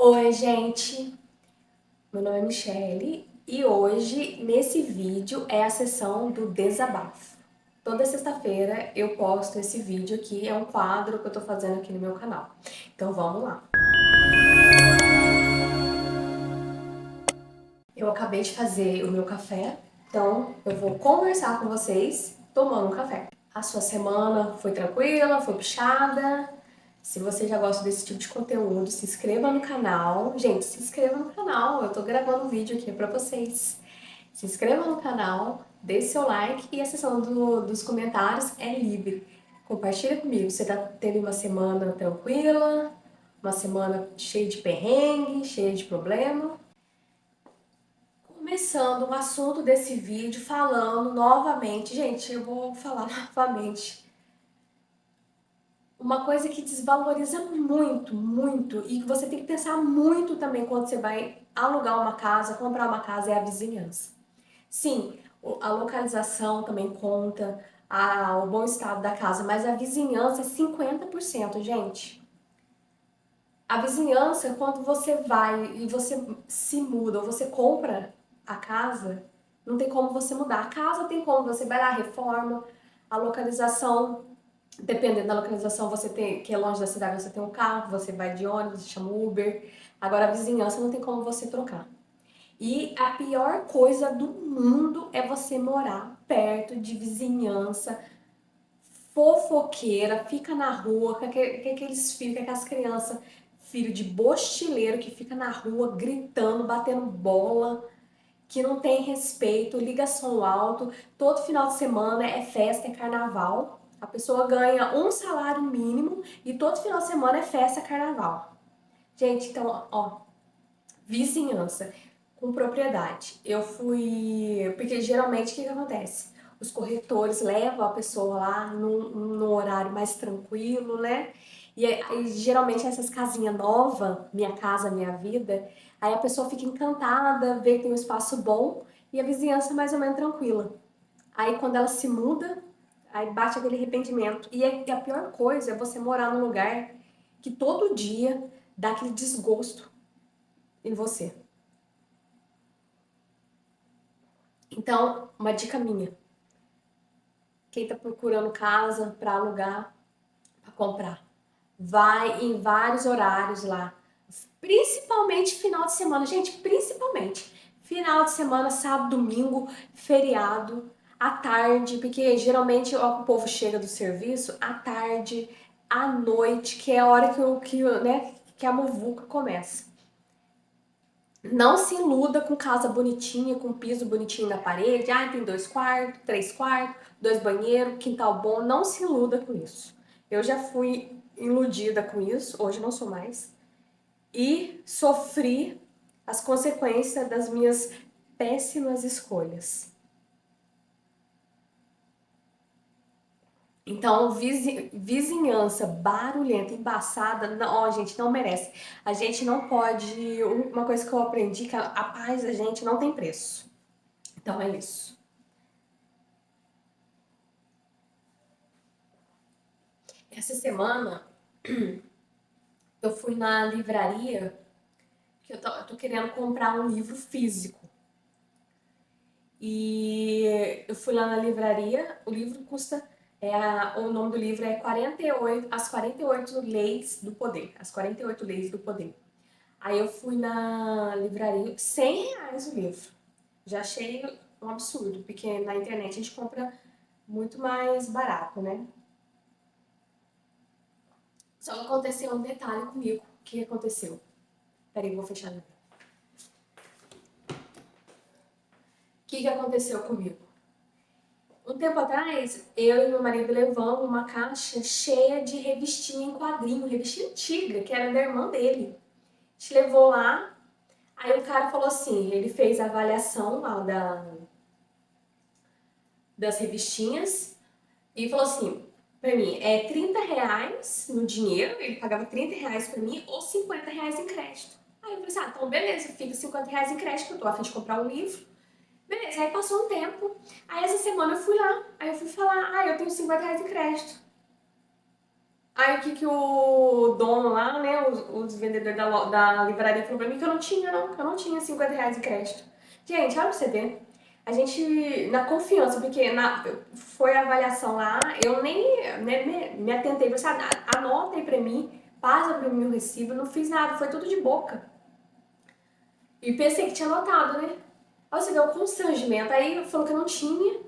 Oi, gente! Meu nome é Michele e hoje, nesse vídeo, é a sessão do desabafo. Toda sexta-feira eu posto esse vídeo aqui, é um quadro que eu tô fazendo aqui no meu canal. Então vamos lá! Eu acabei de fazer o meu café, então eu vou conversar com vocês tomando um café. A sua semana foi tranquila? Foi puxada? Se você já gosta desse tipo de conteúdo, se inscreva no canal. Gente, se inscreva no canal, eu tô gravando um vídeo aqui pra vocês. Se inscreva no canal, dê seu like e a seção dos comentários é livre. Compartilha comigo, você teve uma semana tranquila, uma semana cheia de perrengue, cheia de problema? Começando o assunto desse vídeo falando novamente, gente, eu vou falar novamente. Uma coisa que desvaloriza muito, muito, e que você tem que pensar muito também quando você vai alugar uma casa, comprar uma casa, é a vizinhança. Sim, a localização também conta, o bom estado da casa, mas a vizinhança é 50%, gente. A vizinhança, quando você vai e você se muda ou você compra a casa, não tem como você mudar. A casa tem como, você vai lá, reforma, a localização, dependendo da localização, você tem, que é longe da cidade, você tem um carro, você vai de ônibus, chama Uber. Agora a vizinhança não tem como você trocar. E a pior coisa do mundo é você morar perto de vizinhança fofoqueira, fica na rua, com aqueles filhos, com aquelas crianças, filho de bochileiro que fica na rua gritando, batendo bola, que não tem respeito, liga som alto, todo final de semana é festa, é carnaval. A pessoa ganha um salário mínimo e todo final de semana é festa, é carnaval. Gente, então, ó, vizinhança com propriedade. Eu fui. Porque geralmente o que acontece? Os corretores levam a pessoa lá no horário mais tranquilo, né? E aí, geralmente essas casinhas novas, Minha Casa Minha Vida, aí a pessoa fica encantada, vê que tem um espaço bom e a vizinhança mais ou menos tranquila. Aí quando ela se muda, aí bate aquele arrependimento. E a pior coisa é você morar num lugar que todo dia dá aquele desgosto em você. Então, uma dica minha: quem está procurando casa para alugar, para comprar, vai em vários horários lá, principalmente final de semana, gente, principalmente final de semana, sábado, domingo, feriado, à tarde, porque geralmente ó, o povo chega do serviço à tarde, à noite, que é a hora que a muvuca começa. Não se iluda com casa bonitinha, com piso bonitinho na parede. Ah, tem 2 quartos, 3 quartos, 2 banheiros, quintal bom. Não se iluda com isso. Eu já fui iludida com isso, hoje não sou mais. E sofri as consequências das minhas péssimas escolhas. Então, vizinhança barulhenta, embaçada, não, ó, gente, não merece. A gente não pode. Uma coisa que eu aprendi que a paz da gente não tem preço. Então é isso. Essa semana eu fui na livraria que eu tô querendo comprar um livro físico. E eu fui lá na livraria, o livro custa, o nome do livro é 48, As 48 Leis do Poder. As 48 Leis do Poder. Aí eu fui na livraria, R$ 100 o livro. Já achei um absurdo, porque na internet a gente compra muito mais barato, né? Só que aconteceu um detalhe comigo. O que aconteceu? Peraí, vou fechar. O que aconteceu comigo? Um tempo atrás, eu e meu marido levamos uma caixa cheia de revistinha em quadrinho, revistinha antiga, que era da irmã dele. A gente levou lá, aí o cara falou assim, ele fez a avaliação lá das revistinhas e falou assim, pra mim, é R$ 30 no dinheiro, ele pagava R$ 30 pra mim ou R$ 50 em crédito. Aí eu falei assim, então beleza, fica R$ 50 em crédito, eu tô a fim de comprar um livro. Beleza, aí passou um tempo. Aí essa semana eu fui lá. Aí eu fui falar, eu tenho R$ 50 em crédito. Aí o que que o dono lá, né, os vendedores da livraria falou pra mim que eu não tinha, não, que eu não tinha R$ 50 de crédito. Gente, olha pra você ver. A gente, na confiança, porque foi a avaliação lá, eu nem me atentei, falei, sabe, anota aí pra mim, passa pra mim o recibo, não fiz nada, foi tudo de boca. E pensei que tinha anotado, né? Aí você vê o constrangimento, aí falou que não tinha,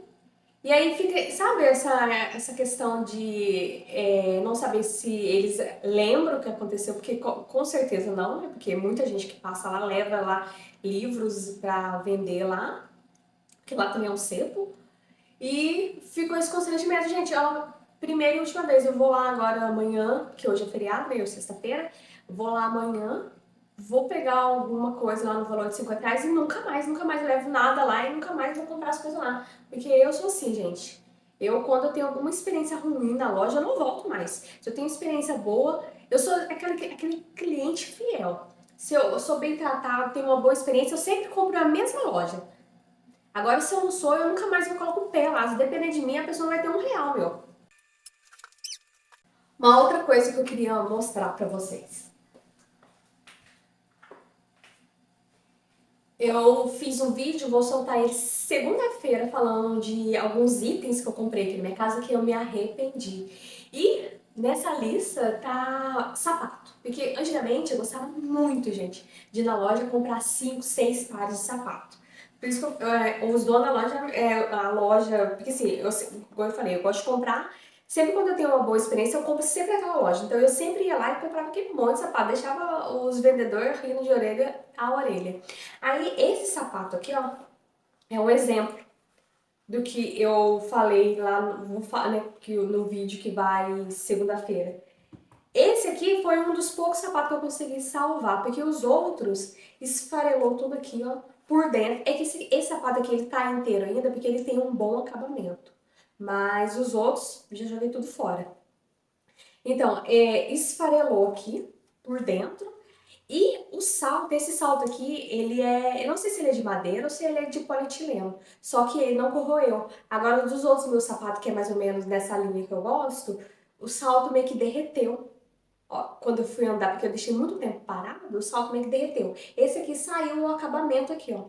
e aí fica, sabe, essa questão de não saber se eles lembram o que aconteceu, porque com certeza não, né? Porque muita gente que passa lá leva lá livros pra vender lá, que lá também é um sebo. E ficou esse constrangimento, gente. Ó, primeira e última vez, eu vou lá agora amanhã, que hoje é feriado, né? Hoje é sexta-feira. Vou lá amanhã, vou pegar alguma coisa lá no valor de R$ 50 e nunca mais levo nada lá e nunca mais vou comprar as coisas lá. Porque eu sou assim, gente. Eu, quando eu tenho alguma experiência ruim na loja, eu não volto mais. Se eu tenho experiência boa, eu sou aquele cliente fiel. Se eu sou bem tratado, tenho uma boa experiência, eu sempre compro na mesma loja. Agora, se eu não sou, eu nunca mais vou colocar o pé lá. Se depender de mim, a pessoa não vai ter R$ 1, meu. Uma outra coisa que eu queria mostrar pra vocês. Eu fiz um vídeo, vou soltar ele segunda-feira, falando de alguns itens que eu comprei aqui na minha casa que eu me arrependi. E nessa lista tá sapato. Porque antigamente eu gostava muito, gente, de ir na loja comprar 5, 6 pares de sapato. Por isso que os donos da loja, a loja, porque assim, como eu falei, eu gosto de comprar. Sempre quando eu tenho uma boa experiência, eu compro sempre aquela loja. Então eu sempre ia lá e comprava aquele monte de sapato, deixava os vendedores rindo de orelha a orelha. Aí esse sapato aqui, ó, é um exemplo do que eu falei lá né, no vídeo que vai segunda-feira. Esse aqui foi um dos poucos sapatos que eu consegui salvar, porque os outros esfarelou tudo aqui, ó, por dentro. É que esse sapato aqui, ele tá inteiro ainda, porque ele tem um bom acabamento. Mas os outros, já joguei tudo fora. Então, esfarelou aqui por dentro. E o salto, esse salto aqui, ele eu não sei se ele é de madeira ou se ele é de polietileno. Só que ele não corroeu. Agora, dos outros meus sapatos, que é mais ou menos nessa linha que eu gosto, o salto meio que derreteu. Ó, quando eu fui andar, porque eu deixei muito tempo parado, o salto meio que derreteu. Esse aqui saiu o acabamento aqui, ó.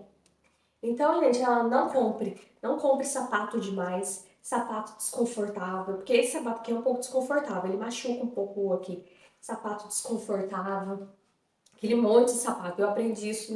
Então, gente, não compre. Não compre sapato demais, sapato desconfortável, porque esse sapato aqui é um pouco desconfortável, ele machuca um pouco aqui. Sapato desconfortável, aquele monte de sapato. Eu aprendi isso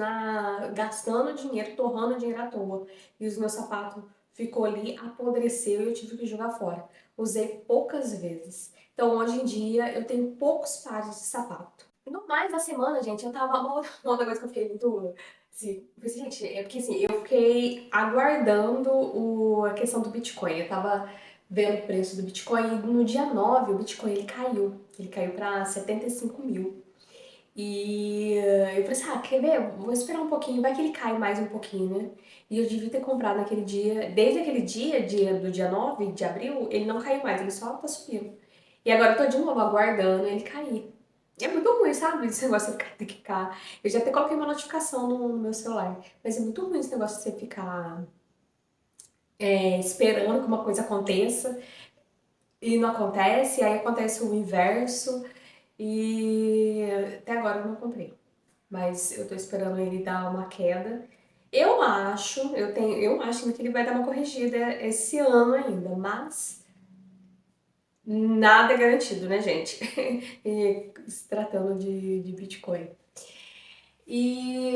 gastando dinheiro, torrando dinheiro à toa. E os meus sapatos ficou ali, apodreceu e eu tive que jogar fora. Usei poucas vezes. Então, hoje em dia, eu tenho poucos pares de sapato. E no mais da semana, gente, eu tava. Uma outra coisa que eu fiquei muito. Assim, gente, é porque assim, eu fiquei aguardando a questão do Bitcoin. Eu tava vendo o preço do Bitcoin e no dia 9 o Bitcoin ele caiu. Ele caiu pra 75 mil. E eu falei assim, quer ver? Vou esperar um pouquinho, vai que ele cai mais um pouquinho, né? E eu devia ter comprado naquele dia, desde aquele do dia 9 de abril, ele não caiu mais, ele só tá subindo. E agora eu tô de novo aguardando ele cair. E é muito ruim, sabe? Esse negócio de ter que ficar. Eu já até coloquei uma notificação no meu celular. Mas é muito ruim esse negócio de você ficar esperando que uma coisa aconteça e não acontece, aí acontece o inverso. E até agora eu não comprei. Mas eu tô esperando ele dar uma queda. Eu acho ainda que ele vai dar uma corrigida esse ano ainda, mas nada é garantido, né, gente? E se tratando de Bitcoin. E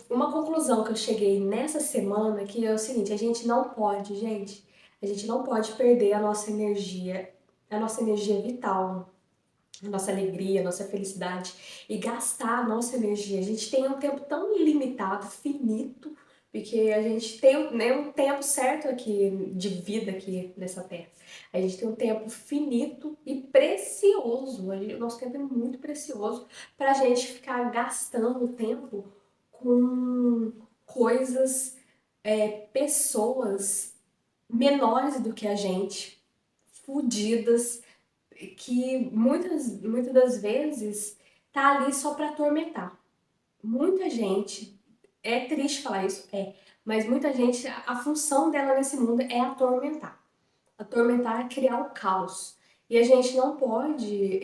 uma conclusão que eu cheguei nessa semana que é o seguinte, a gente não pode perder a nossa energia vital, a nossa alegria, a nossa felicidade e gastar a nossa energia. A gente tem um tempo tão limitado, finito, porque a gente tem, né, um tempo certo aqui de vida aqui nessa terra. A gente tem um tempo finito e precioso. O nosso tempo é muito precioso para a gente ficar gastando tempo com coisas, pessoas menores do que a gente, fodidas, que muitas das vezes tá ali só para atormentar. Muita gente, é triste falar isso, mas muita gente, a função dela nesse mundo é atormentar. Atormentar é criar o caos. E a gente não pode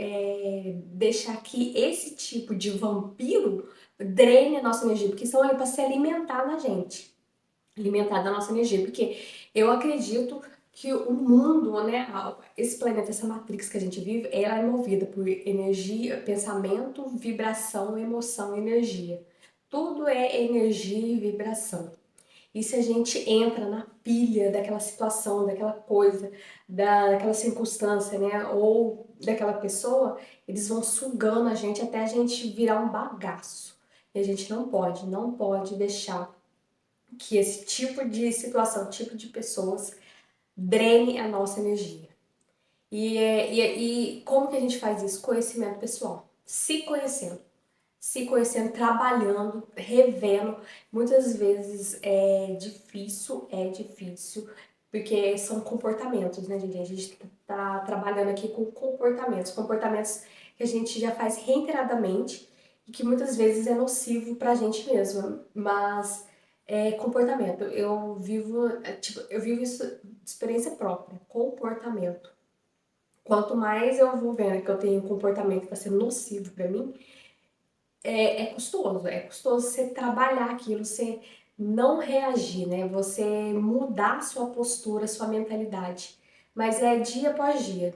deixar que esse tipo de vampiro drene a nossa energia, porque são aí para se alimentar na gente, alimentar da nossa energia, porque eu acredito que o mundo, né, esse planeta, essa matrix que a gente vive, ela é movida por energia, pensamento, vibração, emoção, energia. Tudo é energia e vibração. E se a gente entra na pilha daquela situação, daquela coisa, daquela circunstância, né? Ou daquela pessoa, eles vão sugando a gente até a gente virar um bagaço. E a gente não pode deixar que esse tipo de situação, tipo de pessoas, drene a nossa energia. E como que a gente faz isso? Conhecimento pessoal. Se conhecendo, trabalhando, revendo. Muitas vezes é difícil, porque são comportamentos, né, gente? A gente tá trabalhando aqui com comportamentos que a gente já faz reiteradamente e que muitas vezes é nocivo pra gente mesma, mas é comportamento. Eu vivo isso de experiência própria, comportamento. Quanto mais eu vou vendo que eu tenho um comportamento que está sendo nocivo para mim, é custoso você trabalhar aquilo, você não reagir, né? Você mudar sua postura, sua mentalidade. Mas é dia após dia.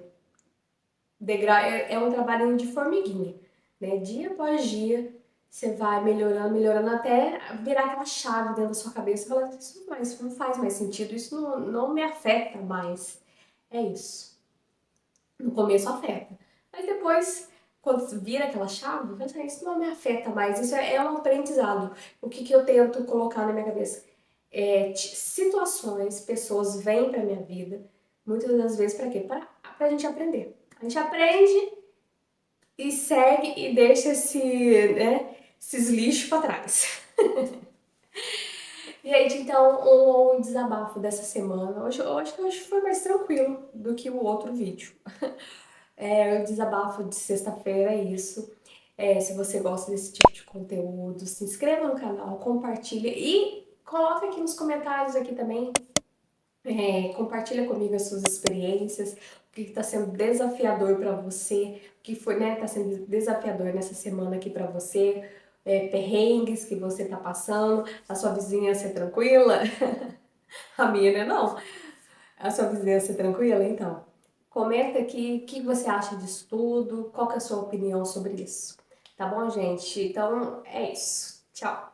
É um trabalhinho de formiguinha, né? Dia após dia, você vai melhorando, melhorando até virar aquela chave dentro da sua cabeça e falar, isso não faz mais sentido, isso não me afeta mais. É isso. No começo afeta. Mas depois, quando vira aquela chave, você fala, isso não me afeta mais. Isso é um aprendizado. O que eu tento colocar na minha cabeça? Situações, pessoas vêm pra minha vida, muitas das vezes pra quê? Pra gente aprender. A gente aprende e segue e deixa esses lixos pra trás. Gente, então, um desabafo dessa semana. Eu acho que hoje foi mais tranquilo do que o outro vídeo. O desabafo de sexta-feira é isso. Se você gosta desse tipo de conteúdo, se inscreva no canal, compartilha e coloca aqui nos comentários aqui também. Compartilha comigo as suas experiências, o que está sendo desafiador para você, o que foi, né, tá sendo desafiador nessa semana aqui para você, perrengues que você tá passando, a sua vizinhança é tranquila? A minha, né, não. A sua vizinhança é tranquila, então? Comenta aqui o que você acha disso tudo, qual que é a sua opinião sobre isso. Tá bom, gente? Então é isso. Tchau!